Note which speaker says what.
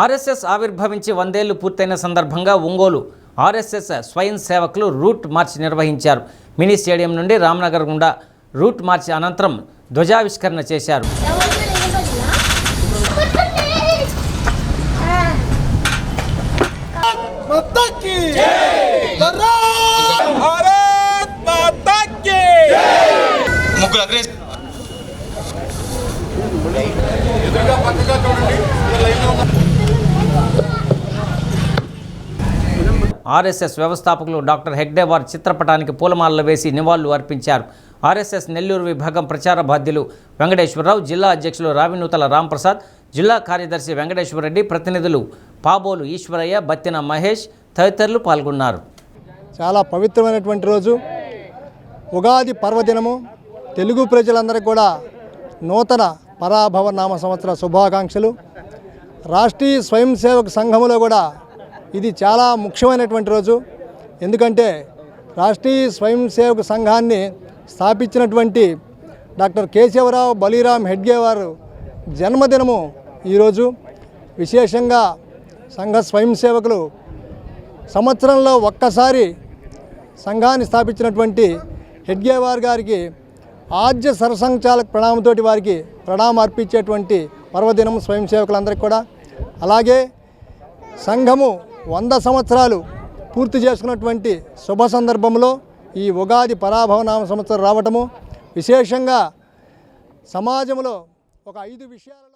Speaker 1: RSS ఆవిర్భవించి 100 ఏళ్లు పూర్తయిన సందర్భంగా ఒంగోలు ఆర్ఎస్ఎస్ స్వయం సేవకులు రూట్ మార్చ్ నిర్వహించారు. మినీ స్టేడియం నుండి రామ్నగర్ గుండా రూట్ మార్చ్ అనంతరం ధ్వజావిష్కరణ చేశారు. ఆర్ఎస్ఎస్ వ్యవస్థాపకులు డాక్టర్ హెగ్డే వారి చిత్రపటానికి పూలమాలలు వేసి నివాళులు అర్పించారు. ఆర్ఎస్ఎస్ నెల్లూరు విభాగం ప్రచార బాధ్యులు వెంకటేశ్వరరావు, జిల్లా అధ్యక్షులు రావినూతల రాంప్రసాద్, జిల్లా కార్యదర్శి వెంకటేశ్వరరెడ్డి, ప్రతినిధులు పాబోలు ఈశ్వరయ్య, బత్తిన మహేష్ తదితరులు పాల్గొన్నారు.
Speaker 2: చాలా పవిత్రమైనటువంటి రోజు, ఉగాది పర్వదినము. తెలుగు ప్రజలందరికీ కూడా నూతన పరాభవ నామ సంవత్సర శుభాకాంక్షలు. రాష్ట్రీయ స్వయం సేవక సంఘములో కూడా ఇది చాలా ముఖ్యమైనటువంటి రోజు. ఎందుకంటే రాష్ట్రీయ స్వయం సేవక సంఘాన్ని స్థాపించినటువంటి డాక్టర్ కేశవరావు బలీరామ్ హెడ్గే వారు జన్మదినము ఈరోజు. విశేషంగా సంఘ స్వయం సేవకులు సంవత్సరంలో ఒక్కసారి సంఘాన్ని స్థాపించినటువంటి హెడ్గే వారి గారికి ఆద్య సరసంచాలక ప్రణామంతోటి వారికి ప్రణామం అర్పించేటువంటి పర్వదినం స్వయం సేవకులందరికీ కూడా. అలాగే సంఘము 100 సంవత్సరాలు పూర్తి చేసుకున్నటువంటి శుభ సందర్భంలో ఈ ఉగాది పరాభవనామ సంవత్సరం రావటము విశేషంగా సమాజంలో ఒక 5 విషయాలలో